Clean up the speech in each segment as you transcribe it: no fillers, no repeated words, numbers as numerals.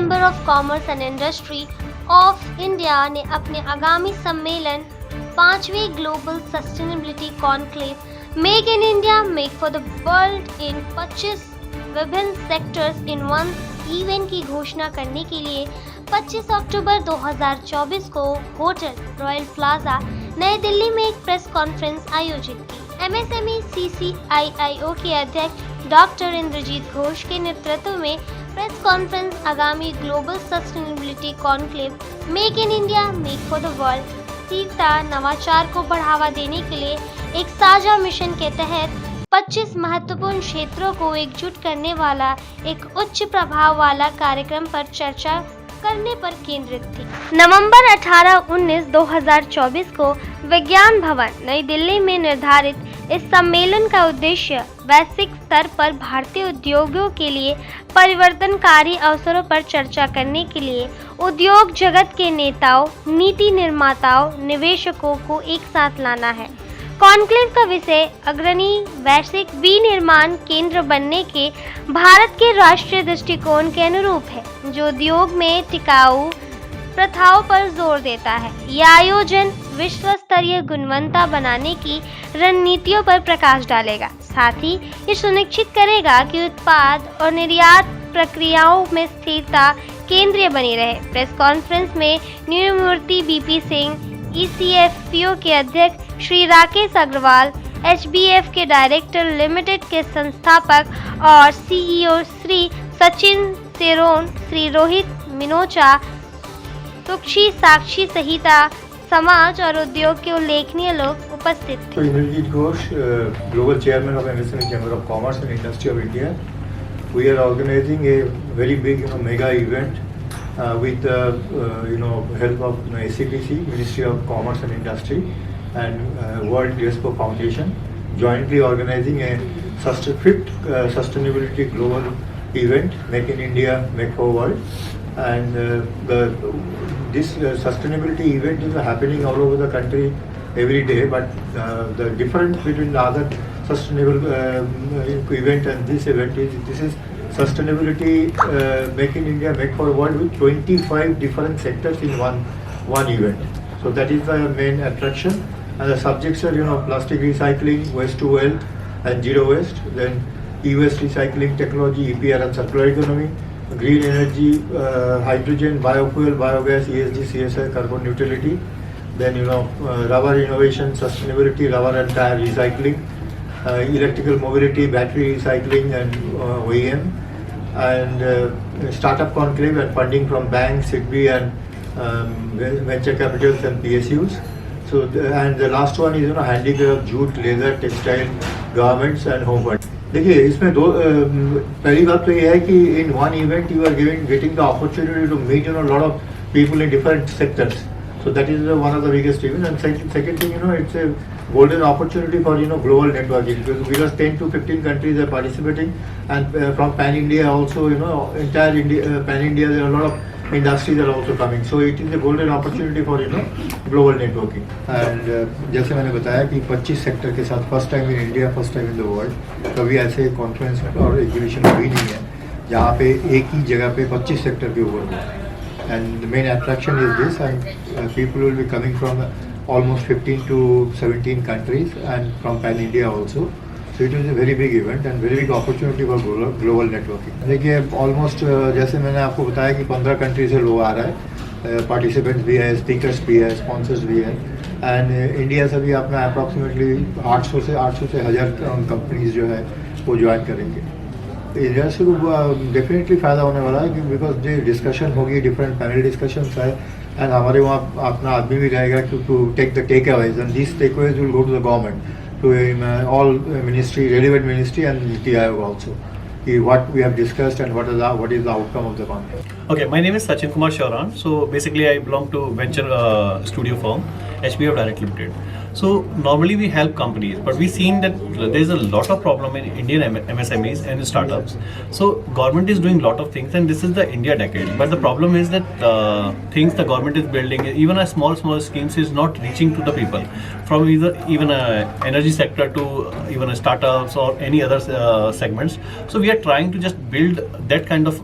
Chamber of commerce and industry of India ने अपने आगामी सम्मेलन 5वें global sustainability conclave make in India make for the world इन 25 विभिन्न सेक्टर्स इन वन इवेंट की घोषणा करने के लिए 25 अक्टूबर 2024 को होटल रॉयल प्लाजा नई दिल्ली में एक प्रेस कॉन्फ्रेंस आयोजित की। एमएसएमई CCIIO के अध्यक्ष डॉक्टर इंद्रजीत घोष के नेतृत्व में प्रेस कॉन्फ्रेंस आगामी global sustainability conclave make in India make for the world स्थिरता नवाचार को बढ़ावा देने के लिए एक साझा मिशन के तहत 25 महत्वपूर्ण क्षेत्रों को एकजुट करने वाला एक उच्च प्रभाव वाला कार्यक्रम पर चर्चा करने पर केंद्रित थी। नवंबर 18-19 2024 को विज्ञान भवन नई दिल्ली में निर्धारित इस सम्मेलन का उद्देश्य वैश्विक स्तर पर भारतीय उद्योगों के लिए परिवर्तनकारी अवसरों पर चर्चा करने के लिए उद्योग जगत के नेताओं, नीति निर्माताओं, निवेशकों को एक साथ लाना है। कॉन्क्लेव का विषय अग्रणी वैश्विक विनिर्माण केंद्र बनने के भारत के राष्ट्रीय दृष्टिकोण के अनुरूप है, जो उद्योग में टिकाऊ प्रथाओं पर जोर देता है। यह आयोजन विश्व स्तरीय गुणवत्ता बनाने की रणनीतियों पर प्रकाश डालेगा, साथ ही ये सुनिश्चित करेगा कि उत्पाद और निर्यात प्रक्रियाओं में स्थिरता केंद्रीय बनी रहे। प्रेस कॉन्फ्रेंस में न्यायमूर्ति BP सिंह, ECFPO के अध्यक्ष श्री राकेश अग्रवाल, HBF के डायरेक्टर लिमिटेड के संस्थापक और CEO श्री सचिन सेरोन, श्री रोहित मिनोचा, तुक्षी साक्षी सहित समाज और उद्योग के उल्लेखनीय लोग उपस्थित थे। Indrajit Ghosh, global chairman of MSME Chamber of commerce and industry of India, we are organizing a very big mega event with help of SCPC, Ministry of Commerce and Industry, and World Expo Foundation, jointly organizing a fifth sustainability global event, Make in India, Make for World. And this sustainability event is happening all over the country every day, but the difference between the other sustainable event and this event is this is sustainability Make in India, Make for World with 25 different sectors in one event. So that is the main attraction. And the subjects are plastic recycling, waste to wealth and zero waste, then e-waste recycling technology, EPR and circular economy, green energy, hydrogen, biofuel, biogas, ESG, CSI, carbon neutrality, then rubber innovation, sustainability, rubber and tire recycling, electrical mobility, battery recycling and OEM, and startup conclave and funding from banks, SIDBI and venture capitals and PSUs. So and the last one is handicraft, jute, leather, textile, garments and home furnishing. देखिए इसमें दो पहली बात तो ये है कि in one event you are getting the opportunity to meet lot of people in different sectors, so that is one of the biggest event. And second thing it's a golden opportunity for global networking, because because 10 to 15 countries are participating, and from pan India also entire India, pan India, there are a lot of industries are also coming, so it is a golden opportunity for global networking. And जैसे मैंने बताया कि 25 sector के साथ first time in India, first time in the world, कभी ऐसे conference और exhibition हुई नहीं है जहाँ पे एक ही जगह पे 25 सेक्टर के ऊपर हुआ. And the main attraction is this, and people will be coming from almost 15 to 17 countries and from pan India also. So it is a very big event and very big opportunity for global networking. देखिए almost जैसे मैंने आपको बताया कि 15 country से लोग आ रहा है, पार्टिसिपेंट्स भी है, स्पीकर्स भी है, स्पॉन्सर्स भी है, एंड इंडिया से भी अपना अप्रॉक्सीमेटली 800 से 1000 कंपनीज जो है वो ज्वाइन करेंगे. इंडिया से डेफिनेटली फ़ायदा होने वाला है, बिकॉज जो डिस्कशन होगी, डिफरेंट पैनल डिस्कशंस है, एंड हमारे वहाँ अपना आदमी भी रहेगा to take the takeaways, and this takeaways will go to the government, to all ministry, relevant ministry and NITI Aayog also, what we have discussed and what is the outcome of the conference. Okay, my name is Sachin Kumar Shauran. So basically I belong to venture studio firm HBF Direct Limited. So normally we help companies, but we've seen that there's a lot of problem in Indian MSMEs and startups. So government is doing a lot of things, and this is the India decade. But the problem is that things the government is building, even a small schemes, is not reaching to the people, from even a energy sector to even a startups or any other segments. So we are trying to just build that kind of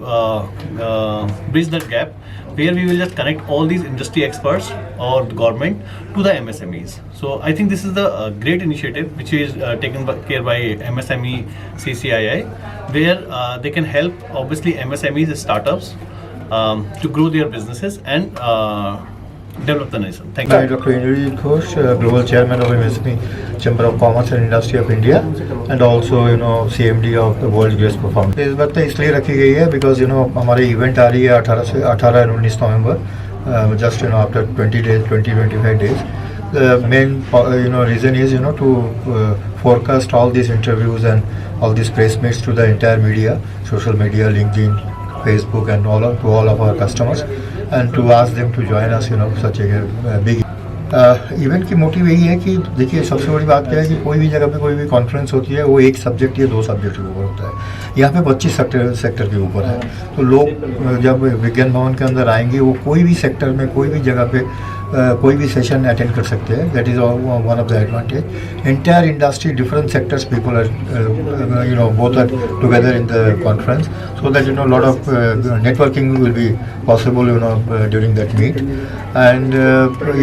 bridge that gap, where we will just connect all these industry experts or the government to the MSMEs. So I think this is the great initiative which is taken care by MSME CCII, where they can help obviously MSMEs, startups to grow their businesses and develop the nation. Thank you. Dr. Indrajit Ghosh, Global Chairman of MSME Chamber of Commerce and Industry of India, and also CMD of the World's Greatest Performance. इस बात तो इसलिए रखी गई है because हमारे event आ रही है 18 और 19 नवंबर, just after 20-25 days. The main reason is to forecast all these interviews and all these press meets to the entire media, social media, LinkedIn, Facebook, and to all of our customers, and to ask them to join us such a big event की motive यही है कि देखिए, सबसे बड़ी बात क्या है कि कोई भी जगह पे कोई भी कॉन्फ्रेंस होती है वो एक सब्जेक्ट या 2 सब्जेक्ट के ऊपर होता है। यहाँ पे 25 सेक्टर के ऊपर है, तो लोग जब विज्ञान भवन के अंदर आएंगे वो कोई भी सेक्टर में कोई भी जगह पे कोई भी सेशन अटेंड कर सकते हैं। That is one of the advantage. Entire industry, different sectors, people are both are together in the conference, so that lot of networking will be possible during that meet, and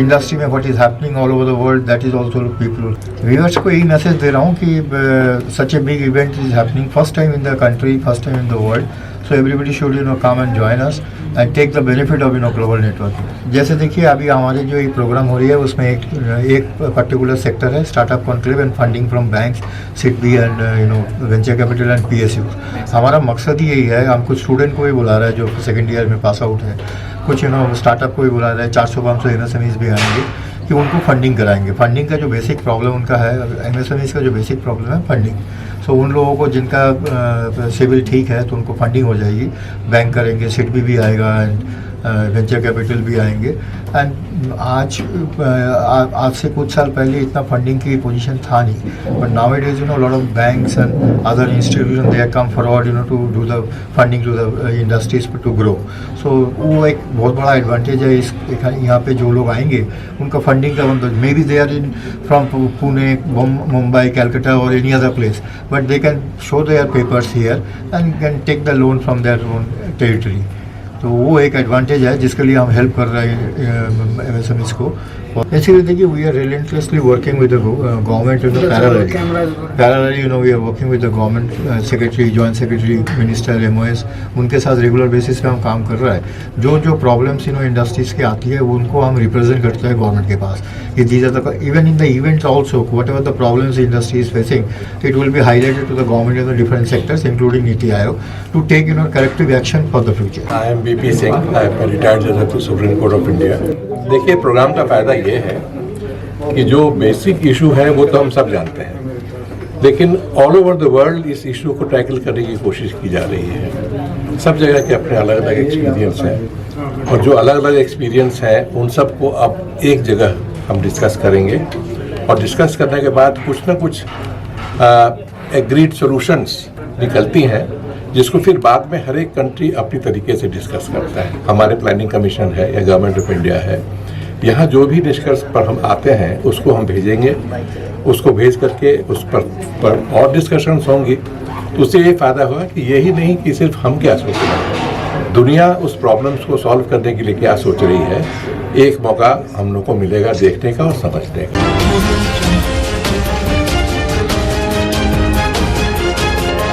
industry में what is happening all over the world, that is also people. Viewers को यही message दे रहा हूँ कि such a big event is happening, first time in the country, first time in the world, so everybody should come and join us and take the benefit of global networking. जैसे देखिए, अभी हमारे जो ये programme हो रही है उसमें एक पर्टिकुलर सेक्टर है startup conclave and funding from banks, SIDBI and venture capital and PSUs। हमारा मकसद ही यही है, हम कुछ स्टूडेंट को भी बुला रहे हैं जो सेकेंड ईयर में पास आउट है, कुछ स्टार्टअप को भी बुला रहे हैं, 400-500 MSMEs भी आएंगे कि उनको फंडिंग कराएंगे। फंडिंग का जो बेसिक प्रॉब्लम उनका है, MSMEs का जो बेसिक प्रॉब्लम है फंडिंग, सो उन लोगों को जिनका सिविल ठीक है तो उनको फंडिंग हो जाएगी, बैंक करेंगे, सिडबी भी आएगा एंड वेंचर कैपिटल भी आएंगे। एंड आज से कुछ साल पहले इतना फंडिंग की पोजीशन था नहीं, but now it is lot of banks and other institution they come forward to do the funding to the industries to grow. So वो एक बहुत बड़ा एडवांटेज है इस यहाँ पे जो लोग आएंगे उनका फंडिंग का मतलब maybe they are in from Pune, Mumbai, Calcutta और any other place, but they can show their papers here and can take the loan from their own territory. तो वो एक एडवांटेज है जिसके लिए हम हेल्प कर रहे हैं MSMEs को। Actually, देखिए, we are relentlessly working with the government parallelly, we are working with the government secretary, joint secretary, minister, MOS, उनके साथ रेगुलर बेसिस पे हम काम कर रहा है। जो प्रॉब्लम्स इंडस्ट्रीज की आती है उनको हम रिप्रेजेंट करते हैं गवर्नमेंट के पास। Even in the events also, whatever the problems industry is facing, it will be highlighted to the government in the different sectors including NITI Aayog to take corrective action for the future. I am BP Singh, I am retired जज to supreme court of India. देखिए, programme का फायदा ये है कि जो basic issue है वो तो हम सब जानते हैं, लेकिन ऑल ओवर द वर्ल्ड इस इशू को टैकल करने की कोशिश की जा रही है। सब जगह के अपने अलग अलग एक्सपीरियंस हैं, और जो अलग अलग एक्सपीरियंस हैं उन सब को अब एक जगह हम डिस्कस करेंगे, और डिस्कस करने के बाद कुछ ना कुछ एग्रीड सॉल्यूशंस निकलती हैं, जिसको फिर बाद में हर एक कंट्री अपनी तरीके से डिस्कस करता है। हमारे प्लानिंग कमीशन है या गवर्नमेंट ऑफ इंडिया है, यहाँ जो भी निष्कर्ष पर हम आते हैं उसको हम भेजेंगे, उसको भेज करके उस पर और डिस्कशंस होंगी। तो उससे ये फ़ायदा होगा कि यही नहीं कि सिर्फ हम क्या सोच रहे हैं, दुनिया उस प्रॉब्लम्स को सॉल्व करने के लिए क्या सोच रही है, एक मौका हम लोग को मिलेगा देखने का और समझने का।